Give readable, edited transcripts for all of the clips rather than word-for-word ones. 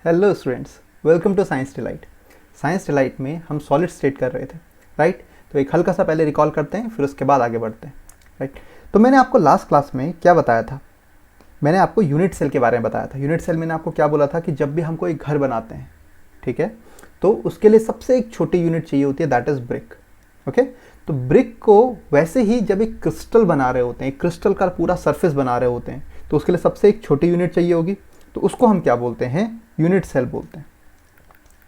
Hello students, welcome to science delight. Science delight में हम solid state कर रहे थे, राइट। तो एक हल्का सा पहले रिकॉल करते हैं, फिर उसके बाद आगे बढ़ते हैं, राइट। तो मैंने आपको लास्ट क्लास में क्या बताया था? मैंने आपको यूनिट सेल के बारे में बताया था। यूनिट सेल मैंने आपको क्या बोला था कि जब भी हम कोई घर बनाते हैं, ठीक है, तो उसके लिए सबसे एक छोटी यूनिट चाहिए होती है, दैट इज़ ब्रिक। ओके, तो ब्रिक को वैसे ही जब एक क्रिस्टल बना रहे होते हैं, एक क्रिस्टल का पूरा सरफेस बना रहे होते हैं, तो उसके लिए सबसे एक छोटी यूनिट चाहिए होगी। तो उसको हम क्या बोलते हैं? यूनिट सेल बोलते हैं।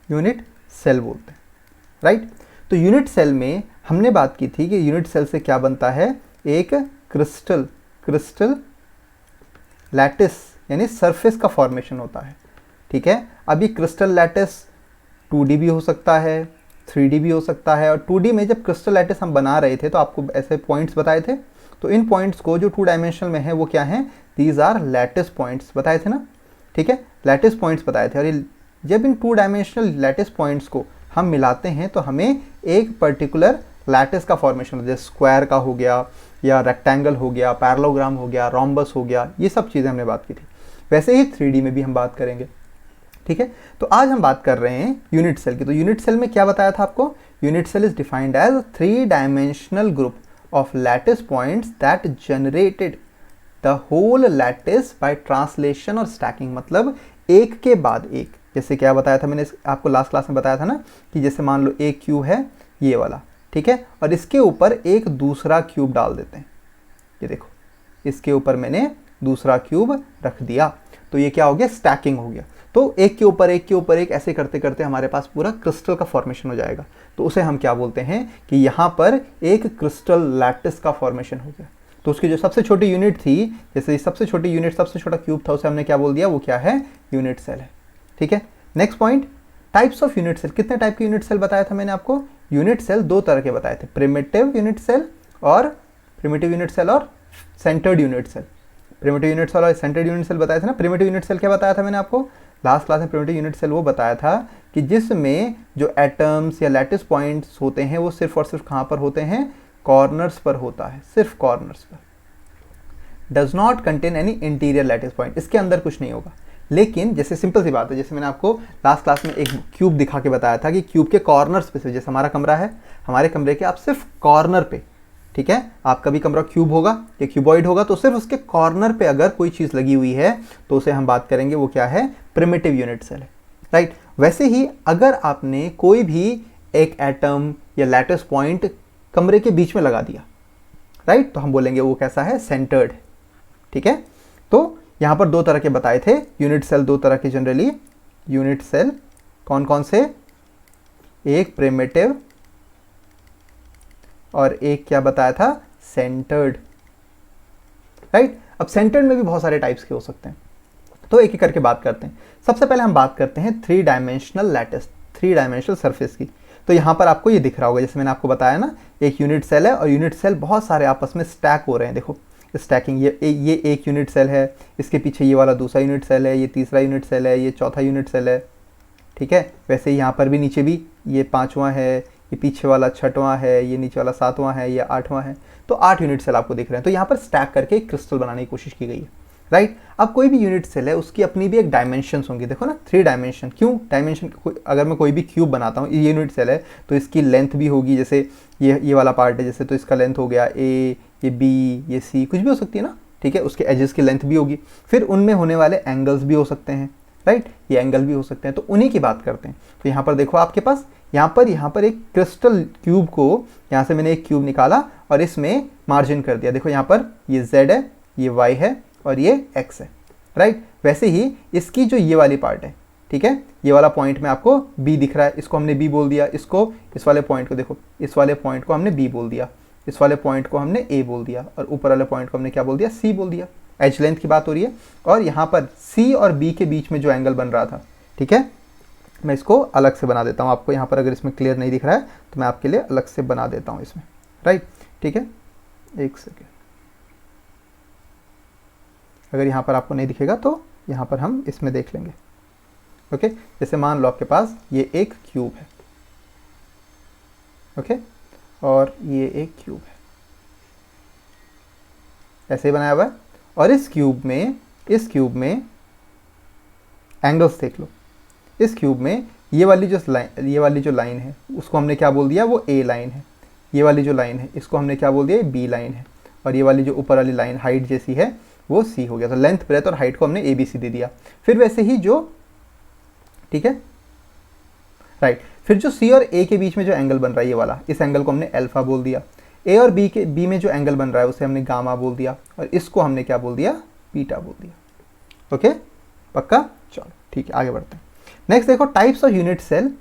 यूनिट सेल बोलते हैं, राइट। तो यूनिट सेल में हमने बात की थी कि यूनिट सेल से क्या बनता है? एक क्रिस्टल लैटिस यानी सरफेस का फॉर्मेशन होता है, ठीक है। अब ये क्रिस्टल लैटिस 2D भी हो सकता है, 3D भी हो सकता है। और 2D में जब क्रिस्टल लैटिस हम बना रहे थे तो आपको ऐसे पॉइंट्स बताए थे। तो इन पॉइंट्स को जो 2 डायमेंशनल में है वो क्या है? दीज आर लैटिस पॉइंट्स बताए थे ना, ठीक है। लैटिस पॉइंट्स बताए थे। और ये जब इन 2 डायमेंशनल लैटिस पॉइंट्स को हम मिलाते हैं तो हमें एक पर्टिकुलर लैटिस का फॉर्मेशन होता है। जैसे स्क्वायर का हो गया, या रेक्टेंगल हो गया, पैरेललोग्राम हो गया, रोम्बस हो गया, ये सब चीज़ें हमने बात की थी। वैसे ही 3D में भी हम बात करेंगे, ठीक है। तो आज हम बात कर रहे हैं यूनिट सेल की। तो यूनिट सेल में क्या बताया था आपको? Unit cell is defined as 3 dimensional group of lattice points that generated the whole lattice by translation और स्टैकिंग। मतलब एक के बाद एक। जैसे क्या बताया था मैंने आपको लास्ट क्लास में बताया था ना, कि जैसे मान लो एक क्यूब है ये वाला, ठीक है, और इसके ऊपर एक दूसरा क्यूब डाल देते हैं। ये देखो, इसके ऊपर मैंने दूसरा क्यूब रख दिया, तो ये क्या हो गया? स्टैकिंग हो गया। तो एक के ऊपर एक के ऊपर एक ऐसे करते करते हमारे पास पूरा क्रिस्टल का फॉर्मेशन हो जाएगा। तो उसे हम क्या बोलते हैं कि यहाँ पर एक क्रिस्टल लैटिस का फॉर्मेशन हो गया। तो उसकी जो सबसे छोटी यूनिट थी, जैसे सबसे छोटी यूनिट, सबसे छोटा क्यूब था, उसे हमने क्या बोल दिया? वो क्या है? यूनिट सेल है, ठीक है। Next point, types of unit cell. कितने टाइप के यूनिट सेल बताया था मैंने आपको? यूनिट सेल 2 तरह के बताए थे, प्रिमिटिव यूनिट सेल और centred unit cell. Primitive unit cell और सेंटर्ड यूनिट सेल बताया था ना। प्रिमिटिव यूनिट सेल क्या बताया था मैंने आपको लास्ट क्लास में? प्रिमिटिव यूनिट सेल वो बताया था कि जिसमें जो एटम्स या लैटिस पॉइंट्स होते हैं वो सिर्फ और सिर्फ कहाँ पर होते हैं? कॉर्नर्स पर होता है, सिर्फ कॉर्नर्स पर। Does not contain any interior lattice point, इसके अंदर कुछ नहीं होगा। लेकिन जैसे सिंपल सी बात है, जैसे मैंने आपको लास्ट क्लास में एक क्यूब दिखा के बताया था कि क्यूब के कॉर्नर्स पे, जैसे हमारा कमरा है, हमारे कमरे के आप सिर्फ कॉर्नर पे, ठीक है, आपका भी कमरा क्यूब होगा या क्यूबॉइड होगा, तो सिर्फ उसके कॉर्नर पे अगर कोई चीज़ लगी हुई है तो उसे हम बात करेंगे वो क्या है? प्रिमिटिव यूनिट सेल है, राइट। वैसे ही अगर आपने कोई भी एक एटम या लैटिस पॉइंट कमरे के बीच में लगा दिया, राइट, तो हम बोलेंगे वो कैसा है? सेंटर्ड, ठीक है। तो यहाँ पर 2 तरह के बताए थे यूनिट सेल, 2 तरह के जनरली यूनिट सेल। कौन कौन से? एक प्रिमिटिव और एक क्या बताया था? Centred, right. अब सेंटर्ड में भी बहुत सारे टाइप्स के हो सकते हैं, तो एक एक करके बात करते हैं। सबसे पहले हम बात करते हैं 3 डायमेंशनल लैटिस, 3 डायमेंशनल सरफेस की। तो यहाँ पर आपको ये दिख रहा होगा, जैसे मैंने आपको बताया ना, एक यूनिट सेल है और यूनिट सेल बहुत सारे आपस में स्टैक हो रहे हैं। देखो स्टैकिंग, ये एक यूनिट सेल है, इसके पीछे ये वाला दूसरा यूनिट सेल है, ये तीसरा यूनिट सेल है, ये चौथा यूनिट सेल है, ठीक है। वैसे ही यहाँ पर भी नीचे भी ये 5वां है, ये पीछे वाला 6वां है, ये नीचे वाला 7वां है, ये 8वां है। तो 8 यूनिट सेल आपको दिख रहे हैं। तो यहाँ पर स्टैक करके एक क्रिस्टल बनाने की कोशिश की गई है, राइट। अब कोई भी यूनिट सेल है उसकी अपनी भी एक डायमेंशन होंगी। देखो ना, 3 डायमेंशन। क्यों डायमेंशन? अगर मैं कोई भी क्यूब बनाता हूँ, ये यूनिट सेल है, तो इसकी लेंथ भी होगी। जैसे ये वाला पार्ट है, जैसे, तो इसका लेंथ हो गया ए, ये बी, ये सी, कुछ भी हो सकती है ना, ठीक है। उसके एजेस की लेंथ भी होगी। फिर उनमें होने वाले एंगल्स भी हो सकते हैं, राइट, ये एंगल भी हो सकते हैं। तो उन्हीं की बात करते हैं। तो यहाँ पर देखो आपके पास यहाँ पर एक क्रिस्टल क्यूब को, यहाँ से मैंने एक क्यूब निकाला और इसमें मार्जिन कर दिया। देखो यहाँ पर ये z है, ये y है और ये x है, राइट। वैसे ही इसकी जो ये वाली पार्ट है, ठीक है, ये वाला पॉइंट में आपको b दिख रहा है, इसको हमने b बोल दिया। इसको, इस वाले पॉइंट को देखो, इस वाले पॉइंट को हमने b बोल दिया, इस वाले पॉइंट को हमने a बोल दिया, और ऊपर वाले पॉइंट को हमने क्या बोल दिया? c बोल दिया। एज लेंथ की बात हो रही है। और यहाँ पर c और b के बीच में जो एंगल बन रहा था, ठीक है, मैं इसको अलग से बना देता हूँ आपको। यहाँ पर अगर इसमें क्लियर नहीं दिख रहा है तो मैं आपके लिए अलग से बना देता हूँ इसमें, राइट, ठीक है। एक सेकेंड, अगर यहाँ पर आपको नहीं दिखेगा तो यहाँ पर हम इसमें देख लेंगे, ओके। जैसे मान लो आपके पास ये एक क्यूब है, ओके, और ये एक क्यूब है, ऐसे ही बनाया हुआ है। और इस क्यूब में एंगल्स देख लो, इस क्यूब में ये वाली जो लाइन है उसको हमने क्या बोल दिया, वो ए लाइन है। ये वाली जो लाइन है इसको हमने क्या बोल दिया, बी लाइन है। और ये वाली जो ऊपर वाली लाइन हाइट जैसी है वो सी हो गया। तो लेंथ, ब्रेथ और हाइट को हमने ए बी सी दे दिया। फिर वैसे ही जो, ठीक है राइट, फिर जो सी और ए के बीच में जो एंगल बन रहा है ये वाला, इस एंगल को हमने अल्फा बोल दिया। ए और बी में जो एंगल बन रहा है उसे हमने गामा बोल दिया, और इसको हमने क्या बोल दिया, बीटा बोल दिया। ओके, पक्का? चलो ठीक है, आगे बढ़ते हैं। नेक्स्ट देखो, types of unit cell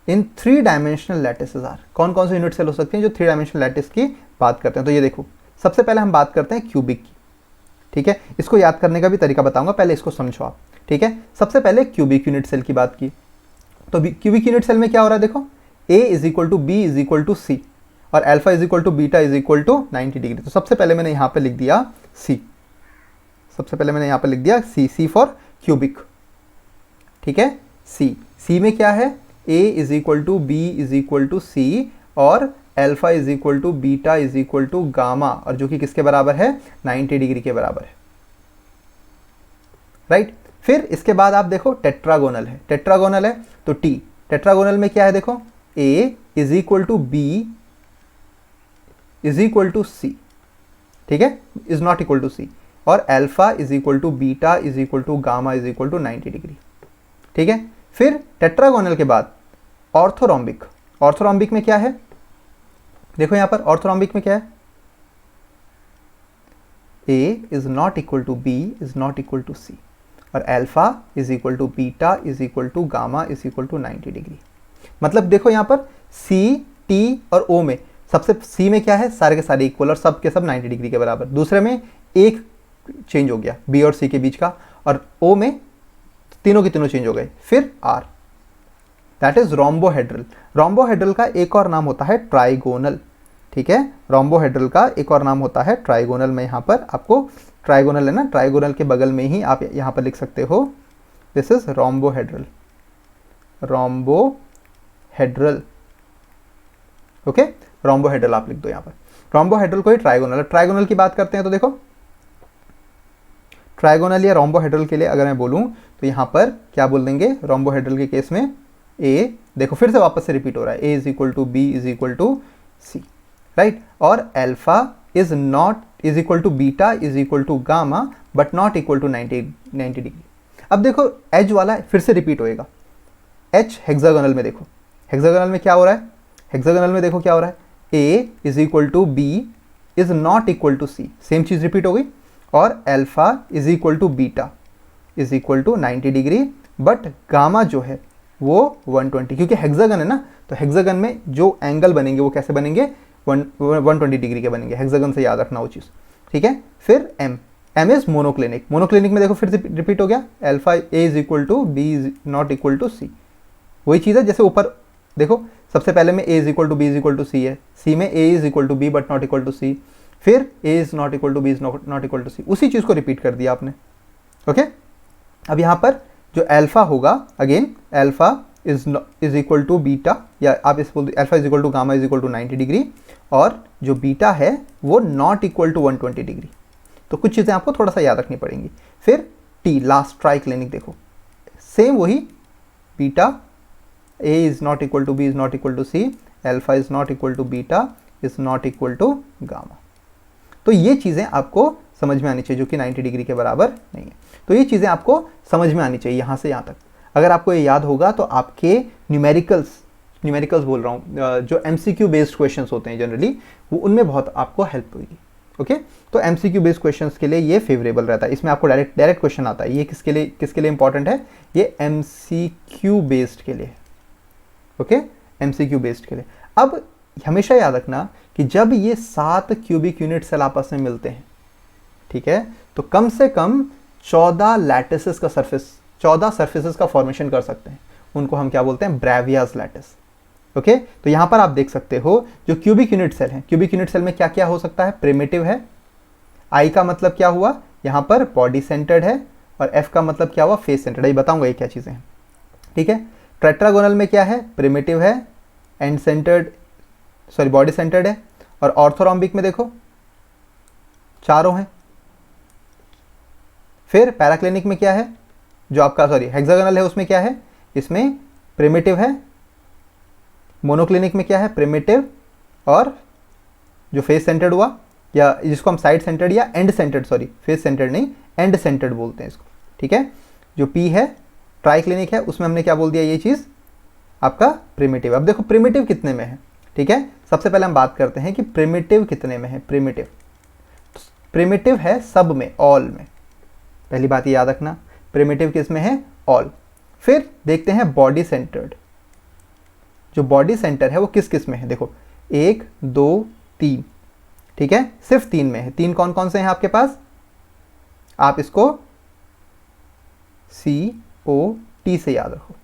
in 3 dimensional lattices are. कौन कौन से यूनिट सेल हो सकते हैं जो 3 डायमेंशनल लैटिस की बात करते हैं? तो ये देखो, सबसे पहले हम बात करते हैं क्यूबिक की। ठीक है, इसको याद करने का भी तरीका बताऊंगा, पहले इसको समझो आप। ठीक है, सबसे पहले क्यूबिक यूनिट सेल की बात की। तो क्यूबिक यूनिट सेल में क्या हो रहा है, देखो a is equal to B is equal to C और alpha is equal to beta is equal to 90 degree. तो सबसे पहले मैंने यहाँ पे लिख दिया सी, सबसे पहले मैंने यहाँ पे लिख दिया सी, सी फॉर क्यूबिक। ठीक है, सी में क्या है, a is equal to B is equal to C और alpha is equal to beta is equal to gamma, और जो कि किसके बराबर है, 90 डिग्री के बराबर है। राइट, फिर इसके बाद आप देखो टेट्रागोनल है। टेट्रागोनल है तो टी, टेट्रागोनल में क्या है, देखो a is equal to B is equal to C, ठीक है, is not equal to C, और alpha is equal to beta is equal to gamma is equal to 90 degree. ठीक है, फिर टेट्रागोनल के बाद ऑर्थोरोम्बिक। ऑर्थोरोम्बिक में क्या है, देखो यहां पर ऑर्थोरोम्बिक में क्या है, a is not equal to B is not equal to C और alpha is equal to beta is equal to gamma is equal to 90 degree. मतलब देखो यहाँ पर सी, टी और ओ में सबसे सी में क्या है, सारे के सारे इक्वल और सब के सब 90 डिग्री के बराबर। दूसरे में एक चेंज हो गया बी और सी के बीच का, और ओ में तीनों के तीनों चेंज हो गए। फिर R, that is rhombohedral. Rhombohedral का एक और नाम होता है ट्राइगोनल। ठीक है, रोम्बोहेड्रल का एक और नाम होता है ट्राइगोनल। में यहाँ पर आपको ट्राइगोनल है ना, ट्राइगोनल के बगल में ही आप यहाँ पर लिख सकते हो, this is rhombohedral. Rhombohedral, okay, rhombohedral आप लिख दो यहाँ पर। रोम्बोहेड्रल को ही ट्राइगोनल। ट्राइगोनल की बात करते हैं तो देखो, ट्राइगोनल या रोम्बोहेड्रल के लिए अगर मैं बोलूँ तो यहाँ पर क्या बोल देंगे, रोम्बोहेड्रल के केस में ए, देखो फिर से वापस से रिपीट हो रहा है, A is equal to B is equal to C, right, और alpha is not is equal to beta is equal to gamma but not equal to 90 degree. अब देखो एच वाला फिर से रिपीट होएगा, एच हेक्सागोनल में देखो, हेक्सागोनल में क्या हो रहा है, हेक्सागोनल में देखो क्या हो रहा है, A is equal to B is not equal to C, same चीज रिपीट हो गई, और alpha is equal to beta is equal to 90 degree, but gamma जो है वो 120, क्योंकि हेक्सागन है ना, तो हेक्सागन में जो एंगल बनेंगे वो कैसे बनेंगे, 120 डिग्री के बनेंगे। हेक्सागन से याद रखना वो चीज़। ठीक है, फिर M, M is monoclinic. Monoclinic में देखो फिर से रिपीट हो गया, alpha A is equal to B is not equal to C. वही चीज़ है जैसे ऊपर देखो, सबसे पहले में A is equal to B is equal to C है, सी में A is equal to B but not equal to C, फिर A is not equal to B is not equal to सी, उसी चीज़ को रिपीट कर दिया आपने। Okay, अब यहाँ पर जो अल्फा होगा, again alpha is equal to beta, या आप इस बोल alpha is equal to gamma is equal to 90 degree, और जो बीटा है वो नॉट इक्वल टू 120 डिग्री। तो कुछ चीज़ें आपको थोड़ा सा याद रखनी पड़ेंगी। फिर टी, लास्ट ट्राइक्लिनिक, देखो सेम वही, beta A is not equal to B is not equal to C, alpha is not equal to beta is not equal to gamma. तो ये चीज़ें आपको समझ में आनी चाहिए, जो कि 90 डिग्री के बराबर नहीं है। तो ये चीज़ें आपको समझ में आनी चाहिए यहाँ से यहाँ तक। अगर आपको ये याद होगा तो आपके न्यूमेरिकल्स बोल रहा हूँ, जो MCQ बेस्ड क्वेश्चंस होते हैं जनरली, वो उनमें बहुत आपको हेल्प होगी। ओके, तो MCQ बेस्ड क्वेश्चंस के लिए ये फेवरेबल रहता है, इसमें आपको डायरेक्ट क्वेश्चन आता है। ये किसके लिए इंपॉर्टेंट है, ये MCQ बेस्ड के लिए। ओके, MCQ बेस्ड के लिए। अब हमेशा याद रखना कि जब ये 7 क्यूबिक यूनिट सेल आपस में मिलते हैं, ठीक है, तो कम से कम 14 लैटिसेस का सरफेस, 14 सरफेसेस का फॉर्मेशन कर सकते हैं। उनको हम क्या बोलते हैं, ब्रेवियस लैटिस। ओके, तो यहां पर आप देख सकते हो जो क्यूबिक यूनिट सेल है, क्यूबिक यूनिट सेल में क्या क्या हो सकता है, प्रिमिटिव है, आई का मतलब क्या हुआ, यहां पर बॉडी सेंटर्ड है, और एफ का मतलब क्या हुआ, फेस सेंटर्ड है। ये बताऊंगा ये क्या चीजें हैं। ठीक है, टेट्रागोनल में क्या है, प्रिमिटिव है, and centred, sorry body centred है, और ऑर्थोरोम्बिक में देखो चारों हैं। फिर पैराक्लिनिक में क्या है, जो आपका हेक्सागोनल है उसमें क्या है, इसमें प्रिमिटिव है, मोनोक्लिनिक में क्या है, प्रिमिटिव, और जो फेस सेंटर्ड हुआ या जिसको हम साइड सेंटर्ड या एंड सेंटर्ड, फेस सेंटर्ड नहीं, एंड सेंटर्ड बोलते हैं इसको, ठीक है। जो पी है ट्राइक्लिनिक है, उसमें हमने क्या बोल दिया, ये चीज़ आपका प्रिमिटिव। अब देखो प्रिमिटिव कितने में है, ठीक है। सबसे पहले हम बात करते हैं कि प्रिमिटिव कितने में है। प्रिमिटिव है सब में, ऑल में, पहली बात ये याद रखना, प्रिमिटिव किस में है, ऑल। फिर देखते हैं बॉडी सेंटर्ड। जो बॉडी सेंटर है वो किस किस में है, देखो 1 2 3, ठीक है, सिर्फ 3 में है। 3 कौन कौन से हैं आपके पास, आप इसको COT से याद रखो,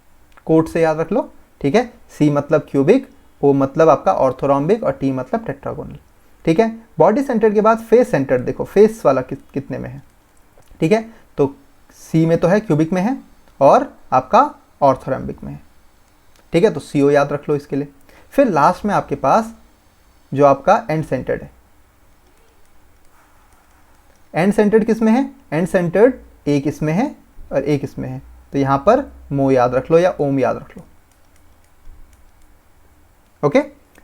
कोट से याद रख लो, ठीक है। C मतलब क्यूबिक, O मतलब आपका ऑर्थोरोम्बिक और T मतलब टेट्रागोनल, ठीक है। बॉडी सेंटर के बाद फेस सेंटर, देखो फेस वाला कितने में है, ठीक है। तो C में तो है, क्यूबिक में है, और आपका ऑर्थोरोम्बिक में है, ठीक है। तो CO याद रख लो इसके लिए। फिर लास्ट में आपके पास जो आपका एंड सेंटर्ड है, एंड सेंटर्ड किस में है, एंड सेंटर्ड एक इसमें है और एक इसमें है, तो यहां पर मो याद रख लो या ओम याद रख लो, ओके।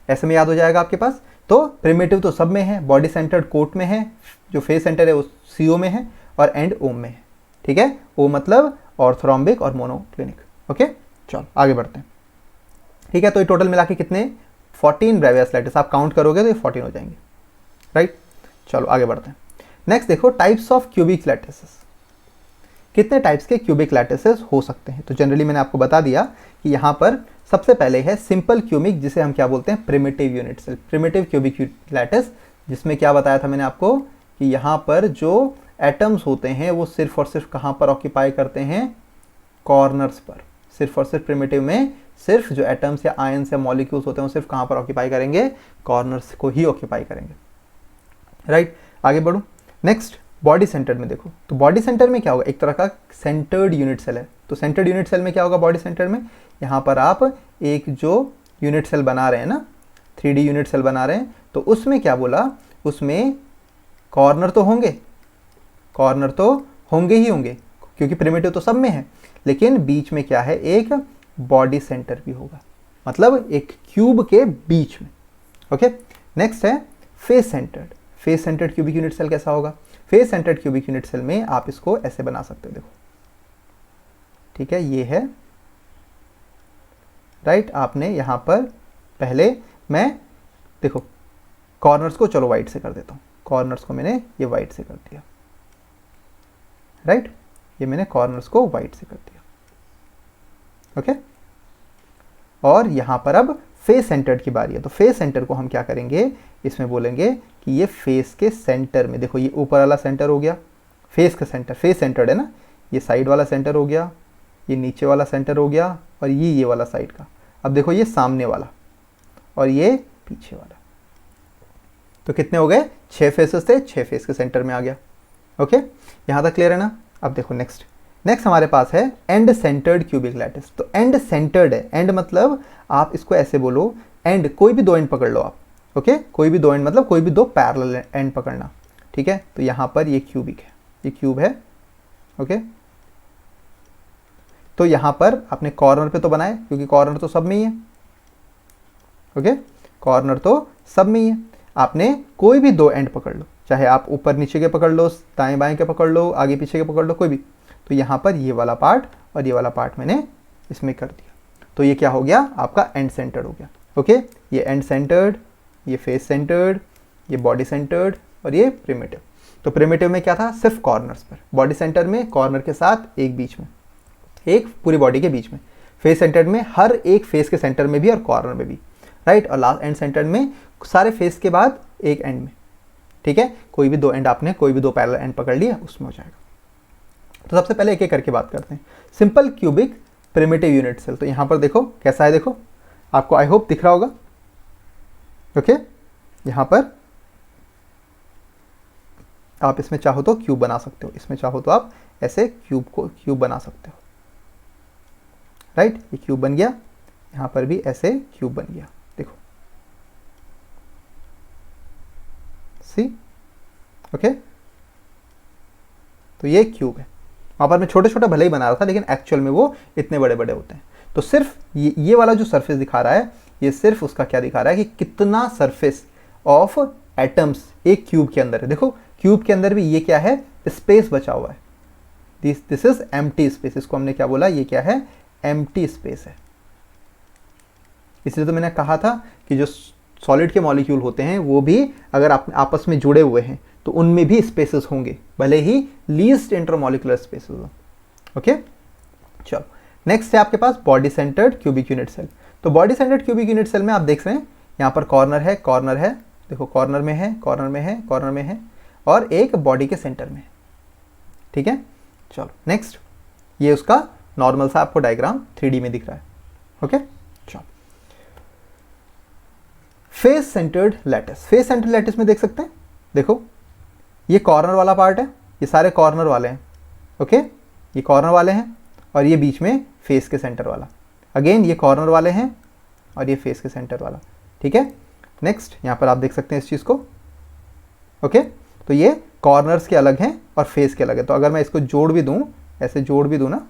ऐसे में याद हो जाएगा आपके पास। तो प्रिमिटिव तो सब में है, बॉडी सेंटर्ड कोट में है, जो फेस सेंटर है वो CO में है, और एंड ओम में है, ठीक है। ओ मतलब ऑर्थोरोम्बिक और मोनोक्लिनिक, ओके। चलो आगे बढ़ते हैं, ठीक है। तो ये टोटल मिला के कितने, 14 ब्रेवियस लैटिस, आप काउंट करोगे तो ये 14 हो जाएंगे, राइट। चलो आगे बढ़ते हैं। नेक्स्ट देखो टाइप्स ऑफ क्यूबिक लैटिसेस, कितने टाइप्स के क्यूबिक लैटिसेस हो सकते हैं। तो जनरली मैंने आपको बता दिया कि यहाँ पर सबसे पहले है सिंपल क्यूबिक, जिसे हम क्या बोलते हैं, primitive unit cell, primitive cubic lattice, जिसमें क्या बताया था मैंने आपको कि यहाँ पर जो एटम्स होते हैं वो सिर्फ और सिर्फ कहाँ पर ऑक्यूपाई करते हैं, कॉर्नर्स पर। सिर्फ और सिर्फ प्रिमिटिव में सिर्फ जो एटम्स या आयन्स या मॉलिक्यूल्स होते हैं वो सिर्फ कहाँ पर ऑक्यूपाई करेंगे, कॉर्नर्स को ही ऑक्यूपाई करेंगे, राइट। आगे बढ़ूँ, नेक्स्ट बॉडी सेंटर में देखो, तो बॉडी सेंटर में क्या होगा, एक तरह का सेंटर्ड यूनिट सेल है। तो सेंटर्ड यूनिट सेल में क्या होगा, बॉडी सेंटर में यहाँ पर आप एक जो यूनिट सेल बना रहे हैं ना, 3D यूनिट सेल बना रहे हैं, तो उसमें क्या बोला, उसमें कॉर्नर तो होंगे, कॉर्नर तो होंगे ही होंगे, क्योंकि प्रिमिटिव तो सब में है, लेकिन बीच में क्या है, एक बॉडी सेंटर भी होगा, मतलब एक क्यूब के बीच में, ओके। नेक्स्ट है face centred. Face centred cubic unit cell कैसा होगा, face centred cubic unit cell में आप इसको ऐसे बना सकते हो, देखो, ठीक है, ये है, राइट। आपने यहां पर पहले, मैं देखो कॉर्नर्स को चलो वाइट से कर देता हूं, कॉर्नर्स को मैंने ये वाइट से कर दिया, राइट, ये मैंने कॉर्नर्स को वाइट से कर दिया, ओके। और यहां पर अब फेस सेंटर्ड की बारी है, तो फेस सेंटर को हम क्या करेंगे, इसमें बोलेंगे कि ये फेस के सेंटर में, देखो ये ऊपर वाला सेंटर हो गया, फेस का सेंटर, फेस सेंटर्ड है ना, ये साइड वाला सेंटर हो गया, ये नीचे वाला सेंटर हो गया, और ये वाला साइड का। अब देखो ये सामने वाला और ये पीछे वाला, तो कितने हो गए, 6 फेसेस थे, 6 फेस के सेंटर में आ गया, ओके। यहां तक क्लियर है ना। अब देखो नेक्स्ट हमारे पास है एंड सेंटर्ड क्यूबिक लैटिस। तो एंड सेंटर्ड है, एंड मतलब आप इसको ऐसे बोलो, एंड कोई भी 2 एंड पकड़ लो आप, ओके, कोई भी 2 एंड मतलब कोई भी 2 पैरेलल एंड पकड़ना, ठीक है। तो यहां पर ये क्यूबिक है, ये क्यूब है, ओके। तो यहां पर आपने कॉर्नर पे तो बनाए, क्योंकि कॉर्नर तो सब में ही है, ओके, कॉर्नर तो सब में ही है। आपने कोई भी 2 एंड पकड़ लो, चाहे आप ऊपर नीचे के पकड़ लो, दाएं बाएं के पकड़ लो, आगे पीछे के पकड़ लो, कोई भी। तो यहां पर ये वाला पार्ट और ये वाला पार्ट मैंने इसमें कर दिया, तो ये क्या हो गया, आपका एंड सेंटर्ड हो गया, ओके। ये एंड सेंटर्ड, ये फेस सेंटर्ड, ये बॉडी सेंटर्ड, और ये प्रिमिटिव। तो प्रिमिटिव में क्या था, सिर्फ कॉर्नर्स पर, बॉडी सेंटर में कॉर्नर के साथ एक बीच में, एक पूरी बॉडी के बीच में, फेस सेंटर्ड में हर एक फेस के सेंटर में भी और कॉर्नर में भी, राइट। और लास्ट एंड सेंटर्ड में सारे फेस के बाद एक एंड में, ठीक है। कोई भी 2 एंड आपने कोई भी 2 पैरेलल एंड पकड़ लिया, उसमें हो जाएगा। तो सबसे पहले एक एक करके बात करते हैं। Simple cubic primitive unit cell, तो यहां पर देखो कैसा है, देखो आपको आई होप दिख रहा होगा, ओके। यहां पर आप इसमें चाहो तो क्यूब बना सकते हो, इसमें चाहो तो आप ऐसे क्यूब बना सकते हो, राइट। ये क्यूब बन गया, यहां पर भी ऐसे क्यूब बन गया, देखो, सी, ओके। तो ये क्यूब है, वहाँ पर मैं छोटे छोटे भले ही बना रहा था, लेकिन एक्चुअल में वो इतने बड़े बड़े होते हैं। तो सिर्फ ये वाला जो सरफेस दिखा रहा है, ये सिर्फ उसका क्या दिखा रहा है कि कितना सरफेस ऑफ एटम्स एक क्यूब के अंदर है। देखो क्यूब के अंदर भी ये क्या है, स्पेस बचा हुआ है, दिस इज एम्प्टी स्पेस। इसको हमने क्या बोला, ये क्या है, एम्प्टी स्पेस है। इसलिए तो मैंने कहा था कि जो सॉलिड के मॉलिक्यूल होते हैं वो भी अगर आपस में जुड़े हुए हैं तो उनमें भी स्पेसेस होंगे, भले ही लीस्ट इंटरमॉलिक्यूलर स्पेसेस हो। ओके, चलो नेक्स्ट है आपके पास body centred cubic unit cell. तो body centred cubic unit cell में आप देख रहे हैं यहाँ पर कॉर्नर है, देखो कॉर्नर में है, कॉर्नर में है और एक बॉडी के सेंटर में है। ठीक है, चलो नेक्स्ट, ये उसका नॉर्मल सा आपको डायग्राम 3D में दिख रहा है। ओके, चलो face centred lattice. Face centred lattice में देख सकते हैं, देखो ये कॉर्नर वाला पार्ट है, ये सारे कॉर्नर वाले हैं। ओके, ये कॉर्नर वाले हैं और ये बीच में फेस के सेंटर वाला, अगेन ये कॉर्नर वाले हैं और ये फेस के सेंटर वाला। ठीक है, नेक्स्ट यहाँ पर आप देख सकते हैं इस चीज़ को। ओके, तो ये कॉर्नर्स के अलग हैं और फेस के अलग है। तो अगर मैं इसको जोड़ भी दूँ, ऐसे जोड़ भी दूँ ना,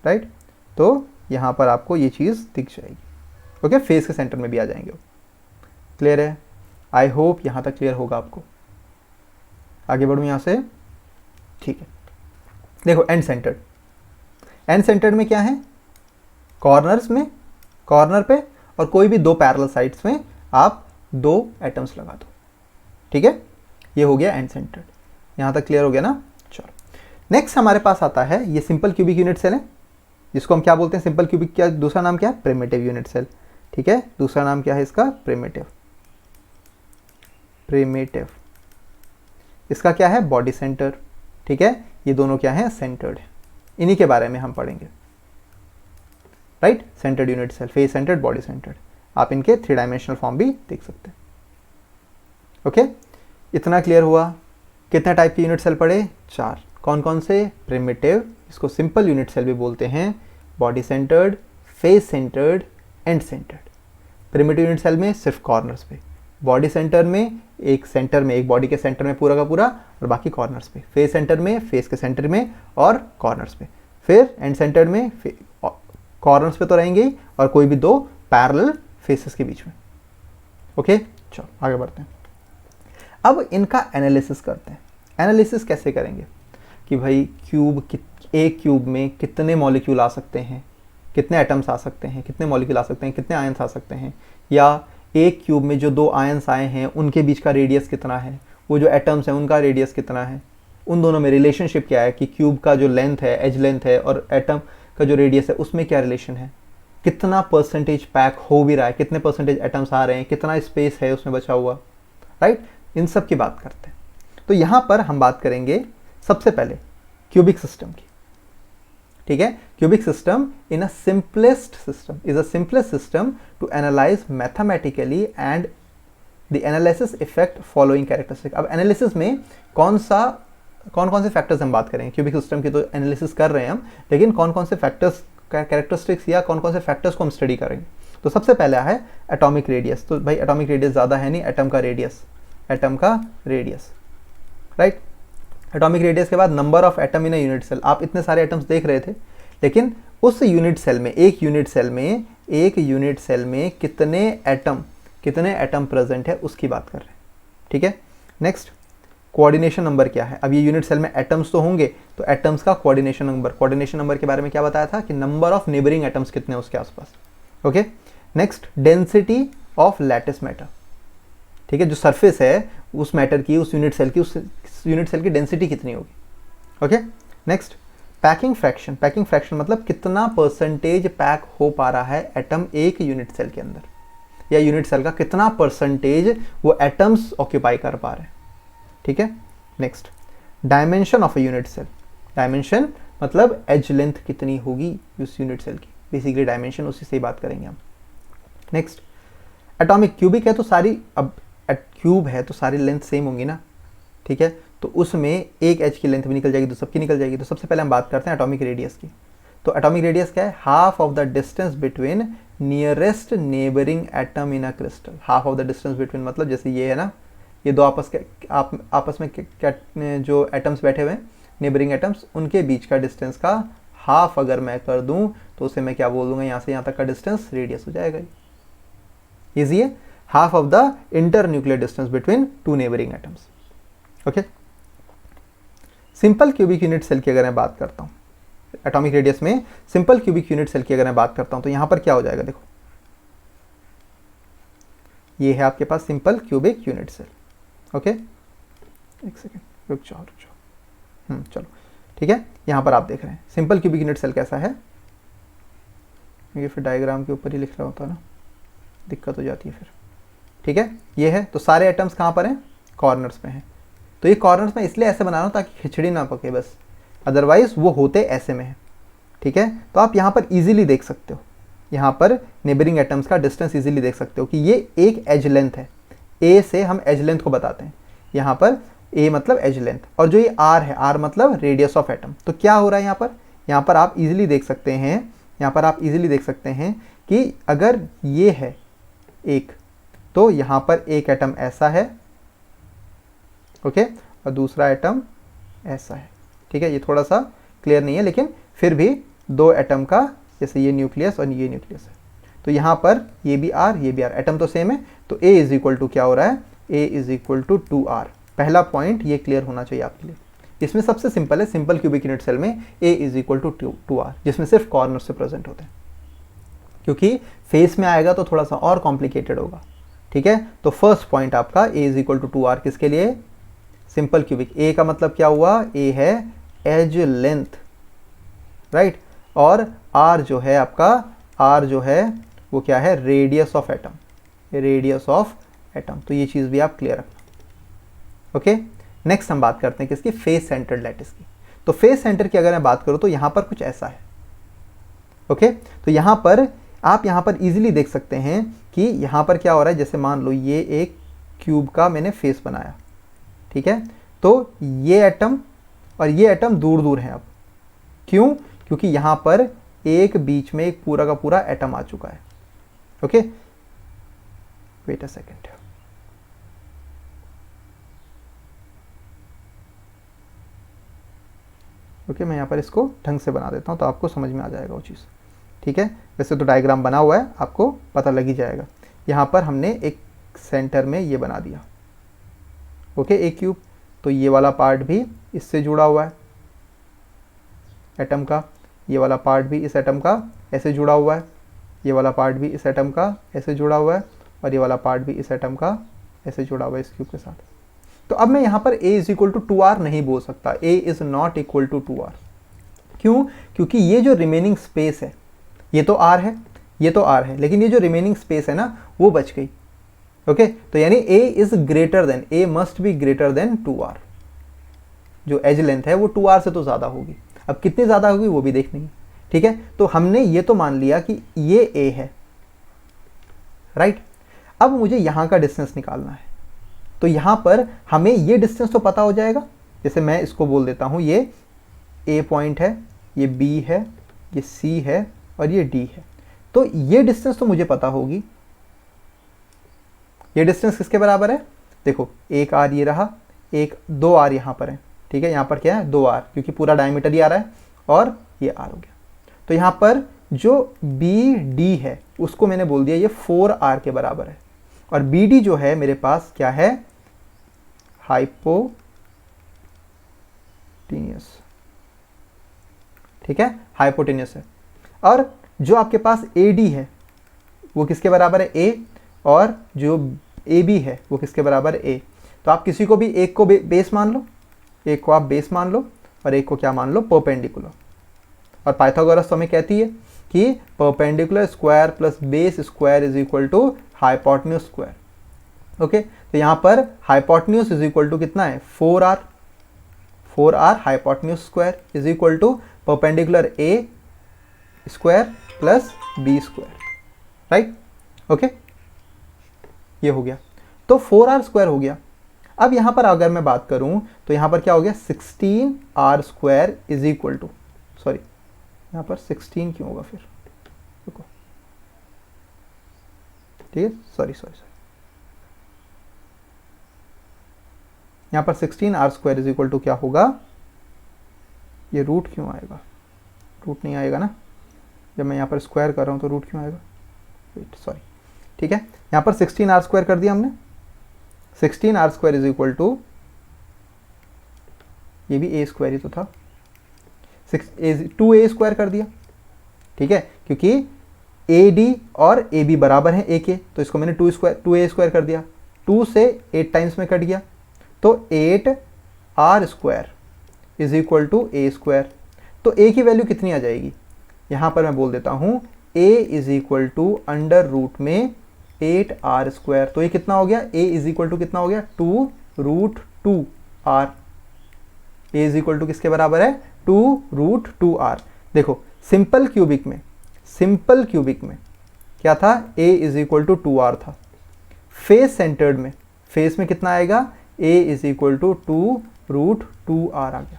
राइट, तो यहाँ पर आपको ये चीज़ दिख जाएगी। ओके, फेस के सेंटर में भी आ जाएंगे। क्लियर है? आई होप यहाँ तक क्लियर होगा आपको। आगे बढ़ूँ यहाँ से, ठीक है। देखो एंड सेंटर्ड, एंड सेंटर्ड में क्या है, कॉर्नर्स में, कॉर्नर पे और कोई भी दो पैरेलल साइड्स में आप दो एटम्स लगा दो। ठीक है, ये हो गया एंड सेंटर्ड। यहाँ तक क्लियर हो गया ना? चलो नेक्स्ट हमारे पास आता है ये सिंपल क्यूबिक यूनिट सेल है, जिसको हम क्या बोलते हैं, सिंपल क्यूबिक, क्या दूसरा नाम क्या है, प्रिमिटिव यूनिट सेल। ठीक है, दूसरा नाम क्या है इसका, प्रिमिटिव। इसका क्या है, बॉडी सेंटर। ठीक है, ये दोनों क्या है, सेंटर्ड है। इन्हीं के बारे में हम पढ़ेंगे, right. Centred unit cell, face centred, body centred, आप इनके 3 डायमेंशनल फॉर्म भी देख सकते हैं। ओके, इतना क्लियर हुआ। कितने टाइप के यूनिट सेल पढ़े, 4। कौन कौन से, प्रिमिटिव, इसको सिंपल यूनिट सेल भी बोलते हैं, body centred, face centred, end centred. Primitive unit cell में सिर्फ कॉर्नर्स पे, बॉडी सेंटर में एक सेंटर में, एक बॉडी के सेंटर में पूरा का पूरा और बाकी कॉर्नर्स पे, फेस सेंटर में फेस के सेंटर में और कॉर्नर्स पे, फिर एंड सेंटर में कॉर्नर्स पे तो रहेंगे ही और कोई भी दो पैरेलल फेसेस के बीच में। ओके, चलो आगे बढ़ते हैं। अब इनका एनालिसिस करते हैं। एनालिसिस कैसे करेंगे कि भाई एक क्यूब में कितने मॉलिक्यूल आ सकते हैं, कितने एटम्स आ सकते हैं, कितने मॉलिक्यूल आ सकते हैं, कितने आयंस आ सकते हैं, या एक क्यूब में जो 2 आयंस आए हैं उनके बीच का रेडियस कितना है, वो जो एटम्स हैं उनका रेडियस कितना है, उन दोनों में रिलेशनशिप क्या है कि क्यूब का जो लेंथ है, एज लेंथ है, और एटम का जो रेडियस है उसमें क्या रिलेशन है, कितना परसेंटेज पैक हो भी रहा है, कितने परसेंटेज एटम्स आ रहे हैं, कितना स्पेस है उसमें बचा हुआ, राइट। इन सब की बात करते हैं। तो यहाँ पर हम बात करेंगे सबसे पहले क्यूबिक सिस्टम की। ठीक है, cubic system in a simplest system is a simplest system to analyse mathematically and the analysis effect following characteristic. अब एनालिसिस में कौन कौन से फैक्टर्स हम बात करें, क्यूबिक सिस्टम की तो एनालिसिस कर रहे हैं हम, लेकिन कौन कौन से फैक्टर्स, कैरेक्टरिस्टिक्स या कौन कौन से फैक्टर्स को हम स्टडी करेंगे। तो सबसे पहला है एटॉमिक रेडियस। तो भाई एटॉमिक रेडियस ज़्यादा है नहीं, एटम का रेडियस, राइट। एटॉमिक रेडियस के बाद number of atom in a unit cell. आप इतने सारे एटम्स देख रहे थे, लेकिन उस यूनिट सेल में, एक यूनिट सेल में कितने एटम प्रेजेंट है उसकी बात कर रहे हैं। ठीक है, नेक्स्ट कोऑर्डिनेशन नंबर क्या है। अब ये यूनिट सेल में एटम्स तो होंगे, तो एटम्स का कोऑर्डिनेशन नंबर के बारे में क्या बताया था कि नंबर ऑफ नेबरिंग एटम्स कितने उसके आसपास। Okay, next density of lattice matter. ठीक है, जो सरफेस है उस मैटर की, उस यूनिट सेल की डेंसिटी कितनी होगी। ओके, नेक्स्ट पैकिंग फ्रैक्शन मतलब कितना परसेंटेज पैक हो पा रहा है एटम एक यूनिट सेल के अंदर, या यूनिट सेल का कितना परसेंटेज वो एटम्स ऑक्यूपाई कर पा रहे हैं। ठीक है, next dimension of a unit cell. Dimension मतलब एज लेंथ कितनी होगी उस यूनिट सेल की, बेसिकली डायमेंशन उसी से ही बात करेंगे हम। नेक्स्ट एटॉमिक, क्यूबिक है तो सारी, अब क्यूब है तो सारी लेंथ सेम होंगी ना। ठीक है, तो उसमें एक एज की लेंथ भी निकल जाएगी तो सबकी निकल जाएगी। तो सबसे पहले हम बात करते हैं एटॉमिक रेडियस की। तो एटॉमिक रेडियस क्या है, half of the distance between nearest neighbouring atom in a crystal. Half of the distance between मतलब जैसे ये है ना, ये दो आपस में जो एटम्स बैठे हुए हैं, नेबरिंग एटम्स, उनके बीच का डिस्टेंस का हाफ अगर मैं कर दूं तो उसे मैं क्या बोल दूंगा, यहाँ से यहाँ तक का डिस्टेंस रेडियस हो जाएगा। इजी है, half of the internuclear distance between two neighbouring atoms. Okay, simple cubic unit cell की अगर मैं बात करता हूँ, एटॉमिक रेडियस में सिंपल क्यूबिक यूनिट सेल की अगर मैं बात करता हूँ तो यहाँ पर क्या हो जाएगा, देखो ये है आपके पास simple cubic unit cell. Okay, एक सेकेंड रुक जाओ। चलो ठीक है, यहाँ पर आप देख रहे हैं सिंपल क्यूबिक यूनिट सेल कैसा है, ये फिर डायग्राम के ऊपर ही लिख रहा होता है ना, दिक्कत हो जाती है फिर। ठीक है, ये है, तो सारे एटम्स कहाँ पर हैं, कॉर्नर्स पे हैं। तो ये कॉर्नर्स में इसलिए ऐसे बना रहा हूँ ताकि खिचड़ी ना पके बस, अदरवाइज वो होते ऐसे में है। ठीक है, तो आप यहाँ पर इजीली देख सकते हो, यहाँ पर नेबरिंग एटम्स का डिस्टेंस इजीली देख सकते हो कि ये एक एज लेंथ है, ए से हम एज लेंथ को बताते हैं, यहाँ पर ए मतलब एज लेंथ, और जो ये आर है, आर मतलब रेडियस ऑफ एटम। तो क्या हो रहा है यहाँ पर आप इजीली देख सकते हैं, यहाँ पर आप इजीली देख सकते हैं कि अगर ये है एक, तो यहाँ पर एक एटम ऐसा है, ओके, और दूसरा एटम ऐसा है। ठीक है, ये थोड़ा सा क्लियर नहीं है, लेकिन फिर भी दो एटम का, जैसे ये न्यूक्लियस और ये न्यूक्लियस है, तो यहाँ पर ये भी आर, ये भी आर, एटम तो सेम है, तो ए इज इक्वल टू क्या हो रहा है, A is equal to 2r। पहला पॉइंट ये क्लियर होना चाहिए आपके लिए। इसमें सबसे सिंपल है, सिंपल क्यूबिक यूनिट सेल में A is equal to 2r, जिसमें सिर्फ कॉर्नर से प्रेजेंट होते हैं, क्योंकि फेस में आएगा तो थोड़ा सा और कॉम्प्लिकेटेड होगा। ठीक है, तो फर्स्ट पॉइंट आपका ए इज इक्वल टू 2r किसके लिए, सिंपल क्यूबिक। ए का मतलब क्या हुआ, ए है एज लेंथ, राइट, और आर जो है आपका, आर जो है वो क्या है, radius of atom, radius of atom. तो ये चीज़ भी आप क्लियर रखना। ओके, नेक्स्ट हम बात करते हैं किसकी, फेस सेंटर्ड लैटिस की। तो फेस सेंटर की अगर मैं बात करूं तो यहाँ पर कुछ ऐसा है। ओके, तो यहाँ पर आप यहाँ पर इजीली देख सकते हैं कि यहाँ पर क्या हो रहा है, जैसे मान लो ये एक क्यूब का मैंने फेस बनाया, ठीक है, तो ये एटम और ये एटम दूर दूर हैं अब, क्यों, क्योंकि यहाँ पर एक बीच में एक पूरा का पूरा एटम आ चुका है। Okay, wait a second, okay, मैं यहाँ पर इसको ढंग से बना देता हूँ तो आपको समझ में आ जाएगा वो चीज़। ठीक है, वैसे तो डायग्राम बना हुआ है, आपको पता लग ही जाएगा। यहाँ पर हमने एक सेंटर में ये बना दिया, ओके, एक क्यूब, तो ये वाला पार्ट भी इससे जुड़ा हुआ है एटम का, ये वाला पार्ट भी इस एटम का ऐसे जुड़ा हुआ है, ये वाला पार्ट भी इस एटम का ऐसे जुड़ा हुआ है, और ये वाला पार्ट भी इस एटम का ऐसे जुड़ा हुआ है इस क्यूब के साथ। तो अब मैं यहाँ पर a is equal to 2r नहीं बोल सकता, a is not equal to 2r। क्यों, क्योंकि ये जो रिमेनिंग स्पेस है, ये तो r है, ये तो r है, लेकिन ये जो रिमेनिंग स्पेस है ना वो बच गई। ओके, तो यानी a is greater than, a must be greater than 2r। जो एज लेंथ है वो 2r से तो ज़्यादा होगी, अब कितनी ज़्यादा होगी वो भी देखनी है। ठीक है, तो हमने ये तो मान लिया कि ये a है, राइट। अब मुझे यहाँ का डिस्टेंस निकालना है, तो यहाँ पर हमें ये डिस्टेंस तो पता हो जाएगा, जैसे मैं इसको बोल देता हूँ ये A पॉइंट है, ये B है, ये C है और ये D है। तो ये डिस्टेंस तो मुझे पता होगी। ये डिस्टेंस किसके बराबर है, देखो एक R ये रहा, एक 2R यहाँ पर है। ठीक है, यहाँ पर क्या है 2R, क्योंकि पूरा डायमीटर ही आ रहा है और ये R हो गया। तो यहाँ पर जो BD है उसको मैंने बोल दिया ये 4R के बराबर है, और BD जो है मेरे पास क्या है, हाइपोटेन्यूस। ठीक है, हाइपोटेन्यूस है। और जो आपके पास AD है वो किसके बराबर है, A, और जो AB है वो किसके बराबर है, A। तो आप किसी को भी एक को बेस मान लो, एक को आप बेस मान लो और एक को क्या मान लो, परपेंडिकुलर। और पाइथागोरस तो हमें कहती है कि perpendicular square plus base square is equal to hypotenuse square. Okay, तो यहाँ पर हाइपोटेन्यूस इज इक्वल टू कितना है, 4r, 4r hypotenuse square is equal to perpendicular a square plus b square, right. Okay, ये हो गया, तो 4r स्क्वायर हो गया। अब यहाँ पर अगर मैं बात करूँ तो यहाँ पर क्या हो गया, 16r square is equal to, sorry यहाँ पर 16 क्यों होगा फिर, रुको, ठीक है, सॉरी, यहाँ पर 16r square is equal to क्या होगा, ये रूट क्यों आएगा, रूट नहीं आएगा ना, जब मैं यहाँ पर स्क्वायर कर रहा हूँ तो रूट क्यों आएगा, वेट सॉरी, ठीक है। यहाँ पर 16r स्क्वायर कर दिया हमने, 16r square is equal to, ये भी a स्क्वायर ही तो था, 2a स्क्वायर कर दिया, ठीक है, क्योंकि AD और AB बराबर हैं a के, तो इसको मैंने 2a स्क्वायर कर दिया, 2 से 8 टाइम्स में कट गया, तो 8r square is equal to a square. तो a की वैल्यू कितनी आ जाएगी, यहाँ पर मैं बोल देता हूँ a is equal to under root में 8r स्क्वायर। तो ये कितना हो गया, a इज इक्वल टू कितना हो गया, 2 root 2r। a is equal to किसके बराबर है, 2 रूट 2r। देखो सिंपल क्यूबिक में क्या था, a is equal to 2r था। फेस सेंटर्ड में, फेस में कितना आएगा, a is equal to 2 root 2r आ गया,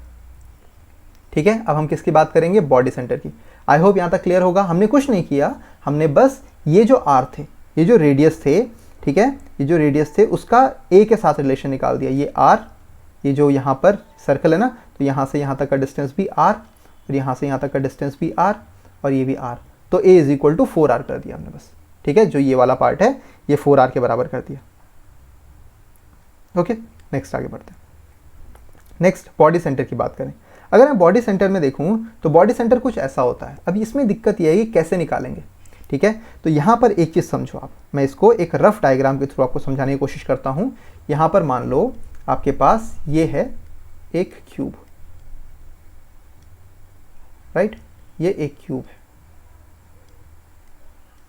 ठीक है। अब हम किसकी बात करेंगे, बॉडी सेंटर की। आई होप यहाँ तक क्लियर होगा। हमने कुछ नहीं किया, हमने बस ये जो r थे, ये जो रेडियस थे, ठीक है, ये जो रेडियस थे उसका a के साथ रिलेशन निकाल दिया। ये r, ये जो यहाँ पर सर्कल है ना, तो यहाँ से यहाँ तक का डिस्टेंस भी r, और यहाँ से यहाँ तक का डिस्टेंस भी r, और ये भी r। तो a is equal to 4r कर दिया हमने बस, ठीक है। जो ये वाला पार्ट है ये 4r के बराबर कर दिया। ओके, नेक्स्ट आगे बढ़ते हैं। नेक्स्ट बॉडी सेंटर की बात करें। अगर मैं बॉडी सेंटर में देखूं तो बॉडी सेंटर कुछ ऐसा होता है। अब इसमें दिक्कत यह है कि कैसे निकालेंगे, ठीक है। तो यहाँ पर एक चीज़ समझो आप, मैं इसको एक रफ डायग्राम के थ्रू आपको समझाने की कोशिश करता हूँ। यहाँ पर मान लो आपके पास ये है एक क्यूब, राइट, ये एक क्यूब है,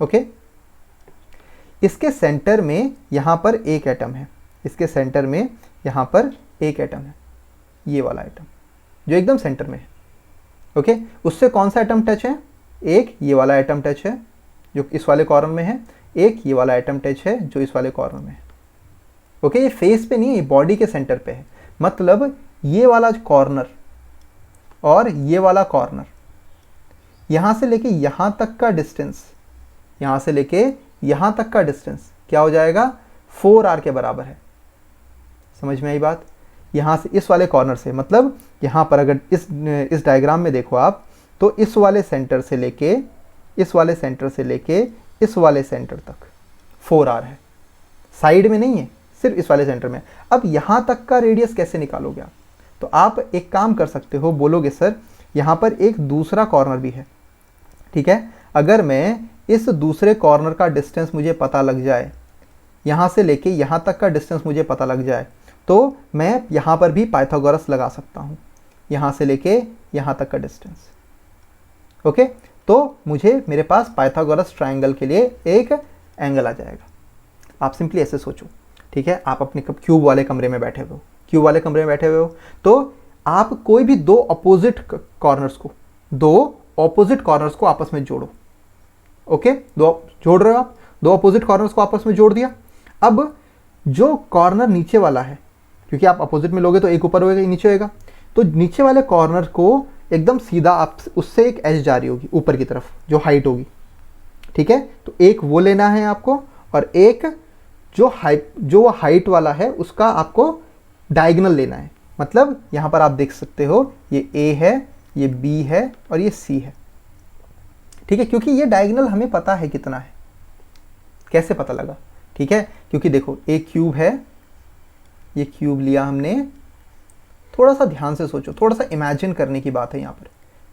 ओके। इसके सेंटर में यहाँ पर एक एटम है, इसके सेंटर में यहाँ पर एक एटम है, ये वाला एटम जो एकदम सेंटर में है, ओके। उससे कौन सा एटम टच है, एक ये वाला एटम टच है जो इस वाले कॉर्नर में है, एक ये वाला एटम टच है जो इस वाले कॉर्नर में है, ओके। ये फेस पे नहीं है, ये बॉडी के सेंटर पे है। मतलब ये वाला कॉर्नर और ये वाला कॉर्नर, यहाँ से लेके यहाँ तक का डिस्टेंस, यहाँ से लेके यहाँ तक का डिस्टेंस क्या हो जाएगा, 4r के बराबर है। समझ में आई बात। यहाँ से इस वाले कॉर्नर से, मतलब यहाँ पर अगर इस डायग्राम में देखो आप, तो इस वाले सेंटर से लेके इस वाले सेंटर से लेके इस वाले सेंटर तक 4r है, साइड में नहीं है, सिर्फ इस वाले सेंटर में। अब यहाँ तक का रेडियस कैसे निकालोगे आप, तो आप एक काम कर सकते हो, बोलोगे सर यहाँ पर एक दूसरा कॉर्नर भी है, ठीक है। अगर मैं इस दूसरे कॉर्नर का डिस्टेंस मुझे पता लग जाए, यहाँ से लेके यहाँ तक का डिस्टेंस मुझे पता लग जाए, तो मैं यहाँ पर भी पाइथागोरस लगा सकता हूँ, यहाँ से लेके यहाँ तक का डिस्टेंस, ओके। तो मुझे मेरे पास पाइथागोरस ट्रायंगल के लिए एक एंगल आ जाएगा। आप सिंपली ऐसे सोचो, ठीक है। आप अपने क्यूब वाले कमरे में बैठे हुए हो, तो आप कोई भी दो अपोजिट कॉर्नर्स को आपस में जोड़ो, ओके। दो जोड़ रहे हो आप, दो अपोजिट कॉर्नर्स को आपस में जोड़ दिया। अब जो कॉर्नर नीचे वाला है, क्योंकि आप अपोजिट में लोगे तो एक ऊपर होएगा, नीचे होएगा, तो नीचे वाले कॉर्नर को एकदम सीधा आप उससे एक एज जा रही होगी ऊपर की तरफ, जो हाइट होगी, ठीक है। तो एक वो लेना है आपको, और एक जो हाइट वाला है उसका आपको डायगोनल लेना है। मतलब यहाँ पर आप देख सकते हो ये A है, ये B है और ये C है, ठीक है। क्योंकि ये डायगोनल हमें पता है कितना है। कैसे पता लगा, ठीक है, क्योंकि देखो एक क्यूब है, ये क्यूब लिया हमने, थोड़ा सा ध्यान से सोचो, थोड़ा सा इमेजिन करने की बात है यहाँ पर,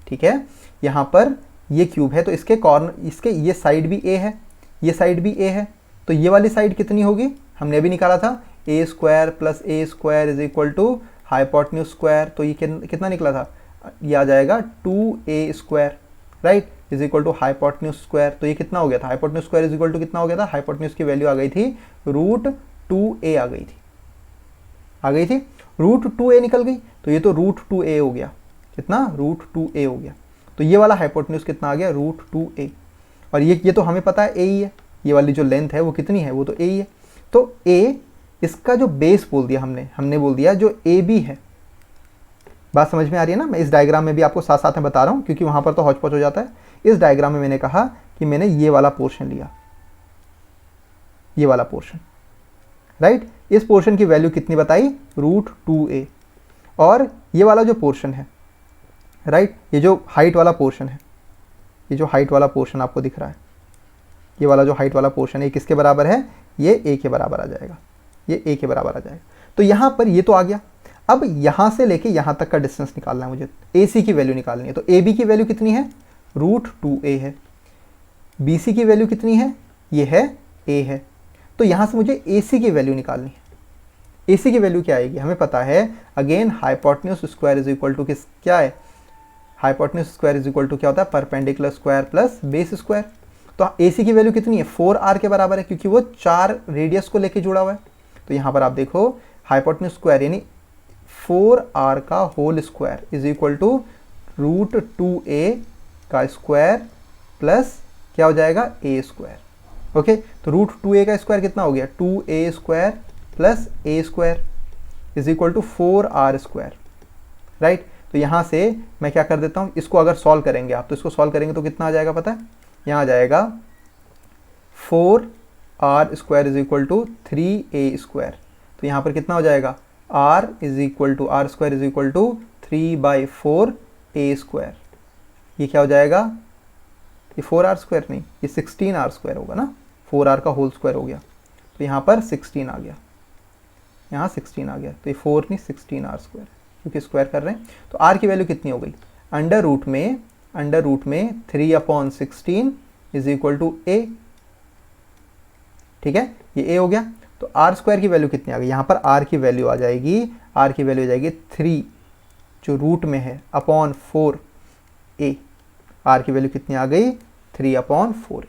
ठीक है। यहाँ पर ये क्यूब है, तो इसके कॉर्नर, इसके ये साइड भी A है, ये साइड भी A है, तो ये वाली साइड कितनी होगी, हमने अभी निकाला था, a square plus a square is equal to hypotenuse square. तो ये कितना निकला था, ये आ जाएगा 2a square, right, is equal to hypotenuse square. तो ये कितना हो गया था, hypotenuse square is equal to कितना हो गया था, हाइपोटेन्यूज की वैल्यू आ गई थी √2a आ गई थी, √2a निकल गई, तो ये तो √2a हो गया, कितना, √2a हो गया। तो ये वाला हाइपोटेन्यूज कितना आ गया, √2a, और ये तो हमें पता है a ही है, ये वाली जो लेंथ है वो कितनी है, वो तो a ही है। तो a इसका जो बेस बोल दिया हमने बोल दिया जो AB है। बात समझ में आ रही है ना। मैं इस डायग्राम में भी आपको साथ साथ में बता रहा हूँ, क्योंकि वहाँ पर तो हौच-पौच हो जाता है। इस डायग्राम में मैंने कहा कि मैंने ये वाला पोर्शन लिया, ये वाला पोर्शन, राइट। इस पोर्शन की वैल्यू कितनी बताई, √2a, और ये वाला जो पोर्शन है, राइट। ये जो हाइट वाला पोर्शन है, ये जो हाइट वाला पोर्शन आपको दिख रहा है, ये वाला जो हाइट वाला पोर्शन है, किसके बराबर है? ये ए के बराबर आ जाएगा, ये ए के बराबर आ जाएगा। तो यहाँ पर ये तो आ गया। अब यहाँ से लेके यहाँ तक का डिस्टेंस निकालना है मुझे, ए सी की वैल्यू निकालनी है। तो ए बी की वैल्यू कितनी है? √2a है। बी सी की वैल्यू कितनी है? ये है a है। तो यहाँ से मुझे ए सी की वैल्यू निकालनी है। ए सी की वैल्यू क्या आएगी? हमें पता है again hypotenuse square is equal to किस, क्या है? Hypotenuse square is equal to क्या होता है? Perpendicular square plus base square. तो ए सी की वैल्यू कितनी है? 4r के बराबर है, क्योंकि वो 4 रेडियस को लेके जुड़ा हुआ है। तो यहाँ पर आप देखो हाइपोटेन्यूज स्क्वायर यानी 4r का whole square is equal to √2a का स्क्वायर प्लस क्या हो जाएगा? a square. ओके, तो √2a का स्क्वायर कितना हो गया? 2a square plus a square is equal to 4r square, right. तो यहाँ से मैं क्या कर देता हूँ, इसको अगर सॉल्व करेंगे आप, तो इसको सॉल्व करेंगे तो कितना आ जाएगा पता है? यहाँ आ जाएगा 4r square is equal to 3a square. तो यहाँ पर कितना हो जाएगा? r square is equal to 3/4a square. ये क्या हो जाएगा? ये 4r स्क्वायर नहीं, ये 16r स्क्वायर होगा ना, 4r का होल स्क्वायर हो गया। तो यहाँ पर 16 आ गया, यहाँ 16 आ गया। तो ये 4 नहीं 16r स्क्वायर, क्योंकि स्क्वायर कर रहे हैं। तो r की वैल्यू कितनी हो गई? अंडर रूट में 3/16 इज इक्वल टू a। ठीक है, ये a हो गया। तो r स्क्वायर की वैल्यू कितनी आ गई? यहाँ पर r की वैल्यू आ जाएगी, r की वैल्यू आ जाएगी 3 जो रूट में है अपॉन 4a। r की वैल्यू कितनी आ गई? 3/4a।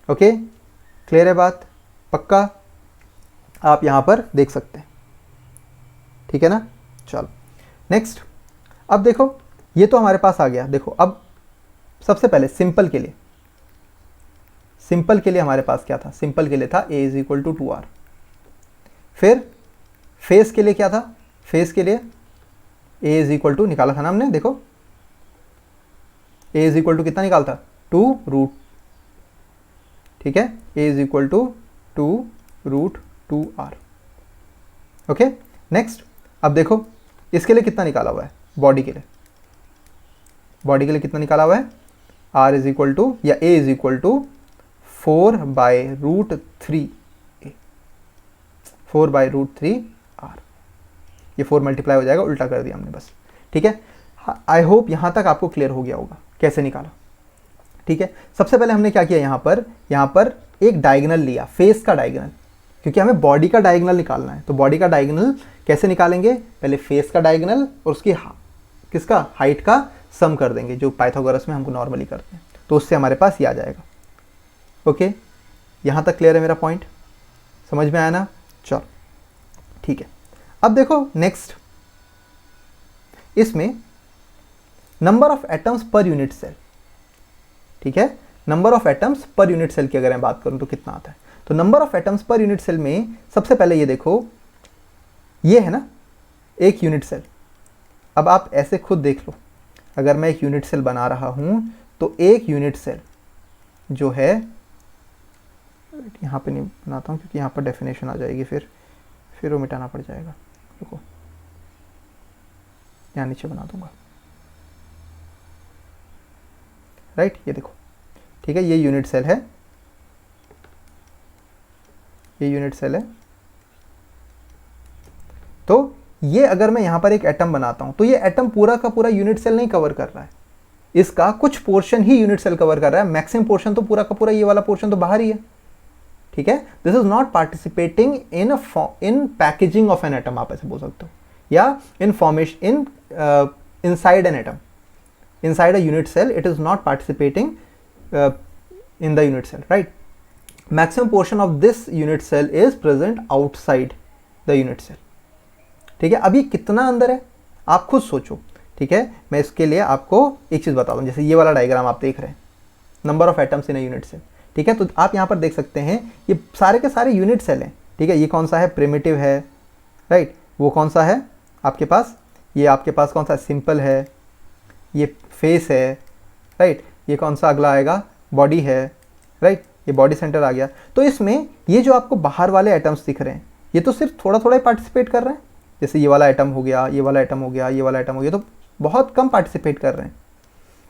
ओके, क्लियर है बात? पक्का? आप यहाँ पर देख सकते हैं, ठीक है ना। चलो नेक्स्ट, अब देखो ये तो हमारे पास आ गया। देखो अब सबसे पहले सिंपल के लिए हमारे पास क्या था? सिंपल के लिए था a is equal to 2r। फिर फेस के लिए क्या था? फेस के लिए a इज इक्वल टू निकाला था ना हमने, देखो a इज इक्वल टू कितना निकाला था? 2√, ठीक है, a is equal to 2√2r। Okay, next अब देखो इसके लिए कितना निकाला हुआ है? बॉडी के लिए कितना निकाला हुआ है? r इज इक्वल टू या a is equal to 4/√3a, 4/√3r। ये 4 मल्टीप्लाई हो जाएगा, उल्टा कर दिया हमने बस, ठीक है। आई होप यहाँ तक आपको क्लियर हो गया होगा कैसे निकाला, ठीक है। सबसे पहले हमने क्या किया? यहाँ पर एक डायगोनल लिया, फेस का डायगोनल, क्योंकि हमें बॉडी का डायगोनल निकालना है। तो बॉडी का डायगोनल कैसे निकालेंगे? पहले फेस का डायगोनल और उसकी किसका? हाइट का सम कर देंगे, जो पाइथागोरस में हमको नॉर्मली करते हैं। तो उससे हमारे पास ये आ जाएगा। ओके, यहाँ तक क्लियर है मेरा पॉइंट? समझ में आया ना? चलो ठीक है। अब देखो नेक्स्ट, इसमें number of atoms per unit cell, ठीक है, number of atoms per unit cell की अगर मैं बात करूं तो कितना आता है? तो number of atoms per unit cell में सबसे पहले ये देखो, ये है ना एक यूनिट सेल। अब आप ऐसे खुद देख लो, अगर मैं एक यूनिट सेल बना रहा हूं तो एक यूनिट सेल जो है, यहाँ पे नहीं बनाता हूँ क्योंकि यहाँ पर डेफिनेशन आ जाएगी, फिर वो मिटाना पड़ जाएगा। देखो यहाँ नीचे बना दूंगा, राइट, ये देखो, ठीक है, ये यूनिट सेल है, ये यूनिट सेल है। तो ये अगर मैं यहाँ पर एक एटम बनाता हूँ तो ये एटम पूरा का पूरा यूनिट सेल नहीं कवर कर रहा है, इसका कुछ पोर्शन ही यूनिट सेल कवर कर रहा है, मैक्सिमम पोर्शन तो पूरा का पूरा ये वाला पोर्शन तो बाहर ही है, ठीक है। This is not participating in packaging of an atom, आप ऐसे बोल सकते हो, या in formation inside an atom, inside a unit cell it is not participating in the unit cell, right. Maximum portion of this unit cell is present outside the unit cell, ठीक है। अभी कितना अंदर है आप खुद सोचो, ठीक है। मैं इसके लिए आपको एक चीज़ बता दूं, जैसे ये वाला डायग्राम आप देख रहे हैं, number of atoms in a unit cell, ठीक है। तो आप यहाँ पर देख सकते हैं ये सारे के सारे यूनिट सेल हैं, ठीक है। ये कौन सा है? प्रिमिटिव है, राइट। वो कौन सा है आपके पास? ये आपके पास कौन सा? सिंपल है। ये फेस है, राइट। ये कौन सा अगला आएगा? बॉडी है, राइट। ये बॉडी सेंटर आ गया। तो इसमें ये जो आपको बाहर वाले एटम्स दिख रहे हैं ये तो सिर्फ थोड़ा थोड़ा ही पार्टिसिपेट कर रहे हैं, जैसे ये वाला एटम हो गया, ये वाला एटम हो गया, ये वाला एटम हो गया, तो बहुत कम पार्टिसिपेट कर रहे हैं।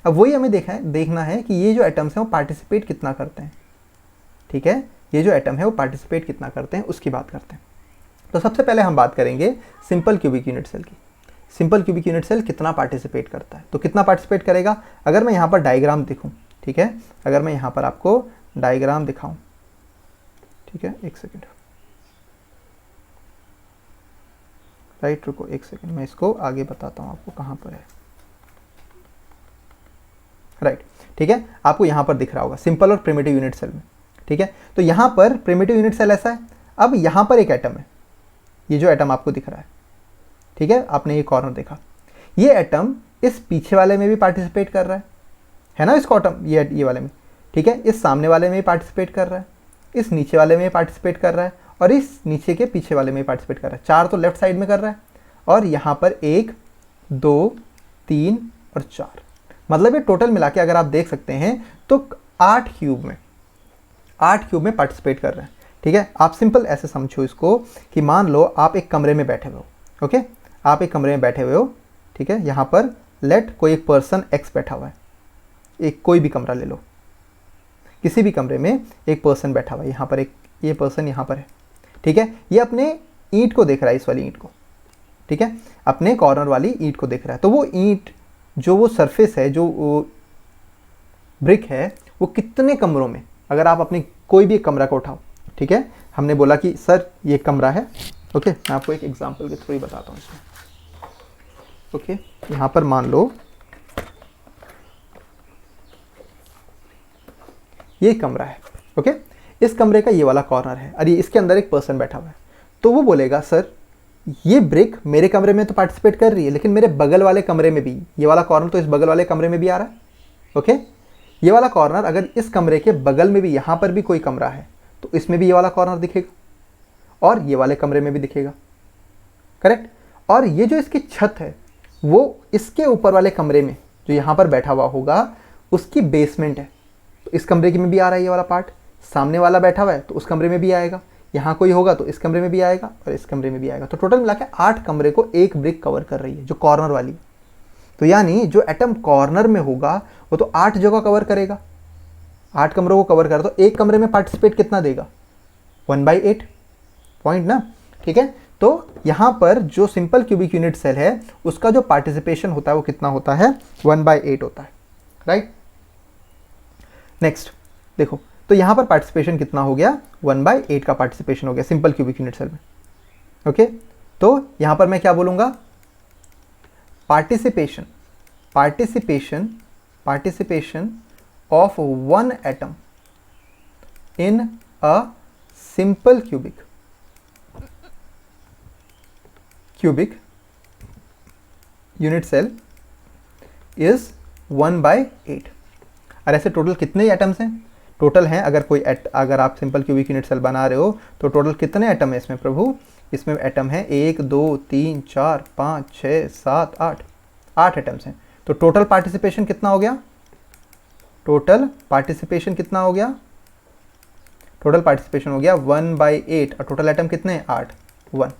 अब वही हमें देखना है कि ये जो एटम्स हैं वो पार्टिसिपेट कितना करते हैं। ठीक है, ये जो एटम है वो पार्टिसिपेट कितना करते हैं उसकी बात करते हैं। तो सबसे पहले हम बात करेंगे सिंपल क्यूबिक यूनिट सेल की। सिंपल क्यूबिक यूनिट सेल कितना पार्टिसिपेट करता है, तो कितना पार्टिसिपेट करेगा। अगर मैं यहाँ पर डायग्राम दिखाऊँ, ठीक है, अगर मैं यहाँ पर आपको डायग्राम दिखाऊँ, ठीक है, एक सेकेंड, राइट, रुको एक सेकेंड, मैं इसको आगे बताता हूँ आपको कहाँ पर है, राइट, ठीक है, आपको यहाँ पर दिख रहा होगा सिंपल और प्रिमिटिव यूनिट सेल में। ठीक है, तो यहाँ पर प्रिमिटिव यूनिट सेल ऐसा है। अब यहाँ पर एक एटम है, ये जो एटम आपको दिख रहा है, ठीक है, आपने ये कॉर्नर देखा, ये एटम इस पीछे वाले में भी पार्टिसिपेट कर रहा है ना, इसको एटम ये वाले में, ठीक है, इस सामने वाले में भी पार्टिसिपेट कर रहा है, इस नीचे वाले में पार्टिसिपेट कर रहा है और इस नीचे के पीछे वाले में पार्टिसिपेट कर रहा है। 4 तो लेफ्ट साइड में कर रहा है और यहाँ पर 1 2 3 और 4, मतलब ये टोटल मिला के अगर आप देख सकते हैं तो 8 क्यूब में पार्टिसिपेट कर रहे हैं। ठीक है, आप सिंपल ऐसे समझो इसको कि मान लो आप एक कमरे में बैठे हुए हो, ओके, आप एक कमरे में बैठे हुए हो, ठीक है, यहाँ पर लेट कोई एक पर्सन एक्स बैठा हुआ है, एक कोई भी कमरा ले लो, किसी भी कमरे में एक पर्सन बैठा हुआ है, यहाँ पर एक ये पर्सन यहाँ पर है, ठीक है, ये अपने ईंट को देख रहा है, इस वाली ईंट को, ठीक है, अपने कॉर्नर वाली ईंट को देख रहा है। तो वो ईंट जो वो सरफेस है, जो ब्रिक है, वो कितने कमरों में, अगर आप अपने कोई भी एक कमरा को उठाओ, ठीक है, हमने बोला कि सर ये कमरा है, ओके, मैं आपको एक एग्जांपल के थ्रू ही बताता हूँ इसमें। ओके, यहाँ पर मान लो ये कमरा है, ओके, इस कमरे का ये वाला कॉर्नर है और ये इसके अंदर एक पर्सन बैठा हुआ है। तो वो बोलेगा सर ये ब्रिक मेरे कमरे में तो पार्टिसिपेट कर रही है, लेकिन मेरे बगल वाले कमरे में भी, ये वाला कॉर्नर तो इस बगल वाले कमरे में भी आ रहा है, ओके, ये वाला कॉर्नर अगर इस कमरे के बगल में भी, यहाँ पर भी कोई कमरा है तो इसमें भी ये वाला कॉर्नर दिखेगा और ये वाले कमरे में भी दिखेगा, करेक्ट। और ये जो इसकी छत है वो इसके ऊपर वाले कमरे में जो यहाँ पर बैठा हुआ होगा उसकी बेसमेंट है, तो इस कमरे में भी आ रहा है ये वाला पार्ट, सामने वाला बैठा हुआ है तो उस कमरे में भी आएगा, यहाँ कोई होगा तो इस कमरे में भी आएगा और इस कमरे में भी आएगा। तो टोटल मिला के 8 कमरे को एक ब्रिक कवर कर रही है जो कॉर्नर वाली। तो यानी जो एटम कॉर्नर में होगा वो तो 8 जगह कवर करेगा, 8 कमरों को कवर कर, तो एक कमरे में पार्टिसिपेट कितना देगा, 1/8 पॉइंट ना। ठीक है, तो यहाँ पर जो सिंपल क्यूबिक यूनिट सेल है उसका जो पार्टिसिपेशन होता है वो कितना होता है, 1/8 होता है, राइट। नेक्स्ट देखो, तो यहाँ पर पार्टिसिपेशन कितना हो गया, 1/8 का पार्टिसिपेशन हो गया सिंपल क्यूबिक यूनिट सेल में। ओके, तो यहाँ पर मैं क्या बोलूँगा, participation of one atom in a simple cubic unit cell is 1/8। और ऐसे टोटल कितने एटम्स हैं, टोटल हैं, अगर आप सिंपल क्यूबिक यूनिट सेल बना रहे हो तो टोटल कितने एटम है इसमें प्रभु, इसमें एटम है 1 2 3 4 5 6 7 8 एटम्स हैं। तो टोटल पार्टिसिपेशन कितना हो गया, टोटल पार्टिसिपेशन हो गया 1/8 और टोटल एटम कितने हैं 8, 1।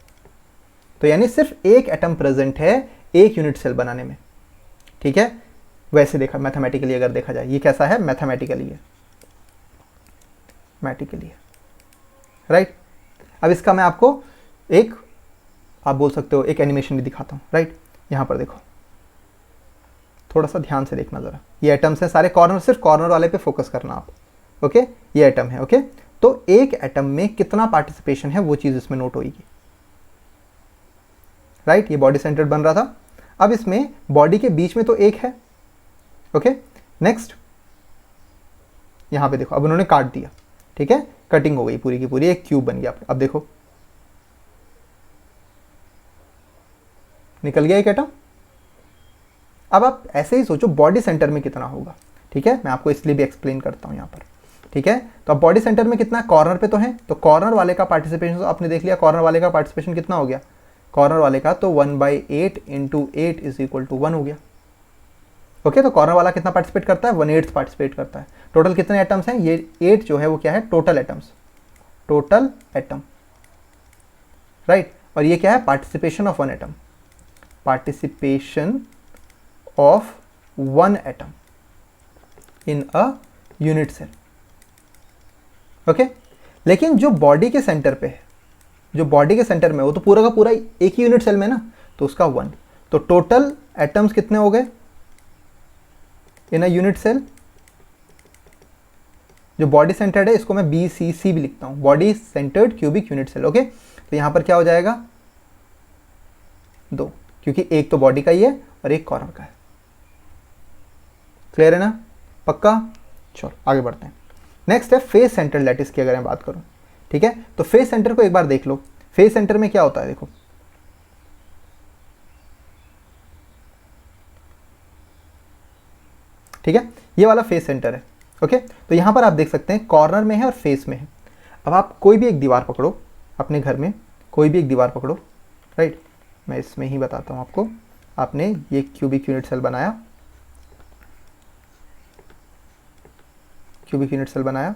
तो यानी सिर्फ एक एटम प्रेजेंट है एक यूनिट सेल बनाने में। ठीक है, वैसे देखा मैथमेटिकली अगर देखा जाए, ये कैसा है, मैथमेटिकली है, राइट। अब इसका मैं आपको एक, आप बोल सकते हो एक एनिमेशन भी दिखाता हूँ, राइट। यहाँ पर देखो, थोड़ा सा ध्यान से देखना ज़रा, ये एटम्स हैं सारे, कॉर्नर, सिर्फ कॉर्नर वाले पे फोकस करना आप, ओके, ये एटम है, ओके। तो एक एटम में कितना पार्टिसिपेशन है वो चीज़ इसमें नोट होगी, राइट। ये बॉडी सेंटर्ड बन रहा था, अब इसमें बॉडी के बीच में तो एक है, ओके। नेक्स्ट यहाँ पे देखो, अब उन्होंने काट दिया, ठीक है, कटिंग हो गई पूरी की पूरी, एक क्यूब बन गया। अब देखो निकल गया एक एटम। अब आप ऐसे ही सोचो बॉडी सेंटर में कितना होगा, ठीक है, मैं आपको इसलिए भी एक्सप्लेन करता हूँ यहाँ पर, ठीक है। तो अब बॉडी सेंटर में कितना, कॉर्नर पे तो है, तो कॉर्नर वाले का पार्टिसिपेशन तो आपने देख लिया, कॉर्नर वाले का पार्टिसिपेशन कितना हो गया, कॉर्नर वाले का तो 1/8 × 8 = 1 हो गया, ओके। तो कॉर्नर वाला कितना पार्टिसिपेट करता है, 1/8 पार्टिसिपेट करता है। टोटल कितने एटम्स हैं, ये 8 जो है वो क्या है, टोटल एटम, राइट। और ये क्या है, participation of 1 atom, participation of one atom in a unit cell. Okay, लेकिन जो बॉडी के सेंटर पे है, जो बॉडी के सेंटर में, वो तो पूरा का पूरा एक ही यूनिट सेल में ना, तो उसका 1। तो टोटल एटम्स कितने हो गए इन अ यूनिट सेल? जो बॉडी सेंटर्ड है इसको मैं BCC भी लिखता हूं, body centred cubic unit cell. Okay, तो यहां पर क्या हो जाएगा 2, क्योंकि एक तो बॉडी का ही है और एक कॉर्नर का है। क्लियर है ना? पक्का? चलो आगे बढ़ते हैं। नेक्स्ट है फेस सेंटर लैटिस की अगर मैं बात करूं, ठीक है, तो फेस सेंटर को एक बार देख लो। फेस सेंटर में क्या होता है, देखो ठीक है, ये वाला फेस सेंटर है। ओके, तो यहां पर आप देख सकते हैं कॉर्नर में है और फेस में है। अब आप कोई भी एक दीवार पकड़ो अपने घर में, कोई भी एक दीवार पकड़ो, राइट, मैं इसमें ही बताता हूं आपको। आपने ये क्यूबिक यूनिट सेल बनाया, क्यूबिक यूनिट सेल बनाया,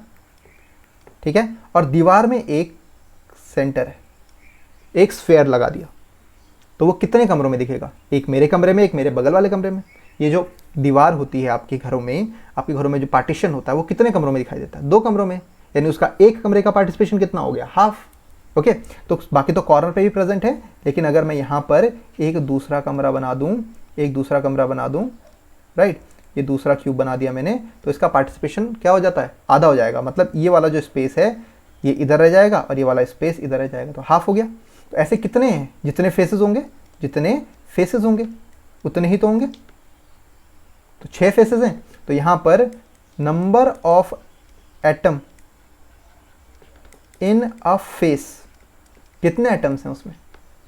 ठीक है, और दीवार में एक सेंटर है, एक स्फेयर लगा दिया, तो वो कितने कमरों में दिखेगा? एक मेरे कमरे में, एक मेरे बगल वाले कमरे में। ये जो दीवार होती है आपके घरों में जो पार्टीशन होता है वो कितने कमरों में दिखाई देता है? 2 कमरों में, यानी उसका एक कमरे का पार्टिसिपेशन कितना हो गया? हाफ। ओके, तो बाकी तो कॉर्नर पे भी प्रेजेंट है, लेकिन अगर मैं यहाँ पर एक दूसरा कमरा बना दूँ, राइट, ये दूसरा क्यूब बना दिया मैंने, तो इसका पार्टिसिपेशन क्या हो जाता है? आधा हो जाएगा। मतलब ये वाला जो स्पेस है ये इधर रह जाएगा और ये वाला स्पेस इधर रह जाएगा, तो हाफ हो गया। तो ऐसे कितने हैं? जितने फेसेस होंगे उतने ही तो होंगे। तो 6 फेसेस हैं, तो यहां पर number of atom in a face, कितने एटम्स हैं उसमें?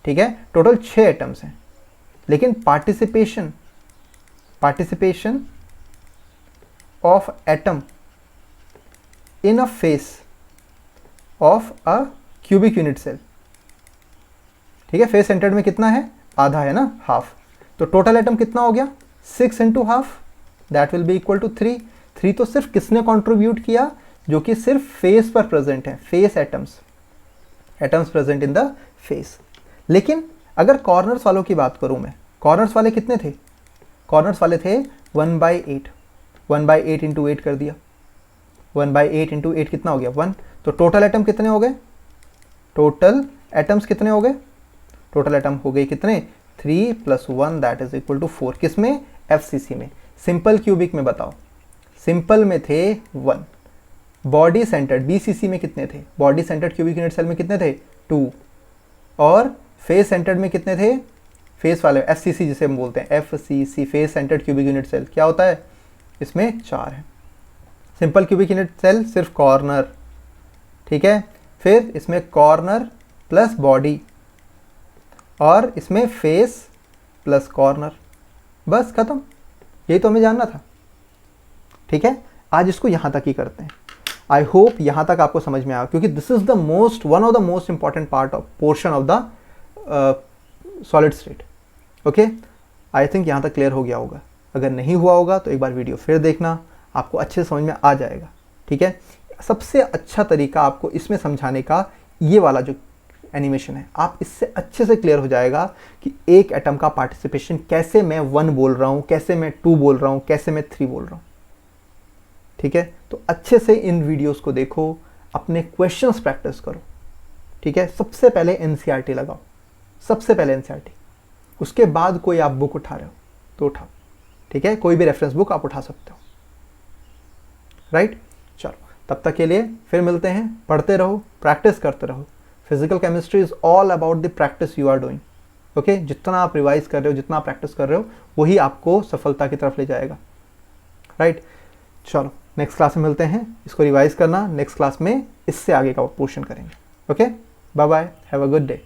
ठीक है, टोटल 6 एटम्स हैं, लेकिन participation of atom in a face of a cubic unit cell, ठीक है, फेस सेंटर्ड में कितना है? आधा है ना, हाफ। तो टोटल एटम कितना हो गया? 6 into half, that will be equal to 3। 3 तो सिर्फ किसने कॉन्ट्रीब्यूट किया? जो कि सिर्फ फेस पर प्रेजेंट है, face atoms present in the face. लेकिन अगर कॉर्नर्स वालों की बात करूं मैं, कॉर्नर्स वाले कितने थे? कॉर्नर्स वाले थे 1/8। 1/8 इंटू 8 कर दिया, 1/8 इंटू 8 कितना हो गया? 1। तो टोटल एटम कितने हो गए? टोटल एटम्स कितने हो गए? टोटल एटम हो गए कितने? 3 + 1 दैट इज इक्वल टू 4। किसमें? FCC में। सिंपल क्यूबिक में बताओ, सिंपल में थे 1। बॉडी सेंटर्ड BCC में कितने थे? Body centred cubic unit cell में कितने थे? 2। और फेस सेंटर्ड में कितने थे? फेस वाले FCC जिसे हम बोलते हैं, FCC face centred cubic unit cell क्या होता है? इसमें 4 है। सिंपल क्यूबिक यूनिट सेल सिर्फ कॉर्नर, ठीक है, फिर इसमें कॉर्नर प्लस बॉडी, और इसमें फेस प्लस कॉर्नर, बस खत्म। यही तो हमें जानना था, ठीक है। आज इसको यहाँ तक ही करते हैं। आई होप यहाँ तक आपको समझ में आया, क्योंकि this is the one of the most important portion of the solid state. Okay, I think यहाँ तक क्लियर हो गया होगा। अगर नहीं हुआ होगा तो एक बार वीडियो फिर देखना, आपको अच्छे से समझ में आ जाएगा, ठीक है। सबसे अच्छा तरीका आपको इसमें समझाने का ये वाला जो एनिमेशन है, आप इससे अच्छे से क्लियर हो जाएगा कि एक एटम का पार्टिसिपेशन कैसे मैं 1 बोल रहा हूँ, कैसे मैं 2 बोल रहा हूँ, कैसे मैं 3 बोल रहा हूँ, ठीक है। तो अच्छे से इन वीडियोस को देखो, अपने क्वेश्चंस प्रैक्टिस करो, ठीक है। सबसे पहले NCERT लगाओ, सबसे पहले NCERT, उसके बाद कोई आप बुक उठा रहे हो तो उठाओ, ठीक है। कोई भी रेफरेंस बुक आप उठा सकते हो, राइट। चलो, तब तक के लिए फिर मिलते हैं। पढ़ते रहो, प्रैक्टिस करते रहो। Physical chemistry is all about the practice you are doing, okay. जितना आप रिवाइज कर रहे हो, जितना आप प्रैक्टिस कर रहे हो, वही आपको सफलता की तरफ ले जाएगा, राइट। चलो, नेक्स्ट क्लास में मिलते हैं। इसको रिवाइज करना, नेक्स्ट क्लास में इससे आगे का पोर्शन करेंगे। Okay, bye bye, have a good day.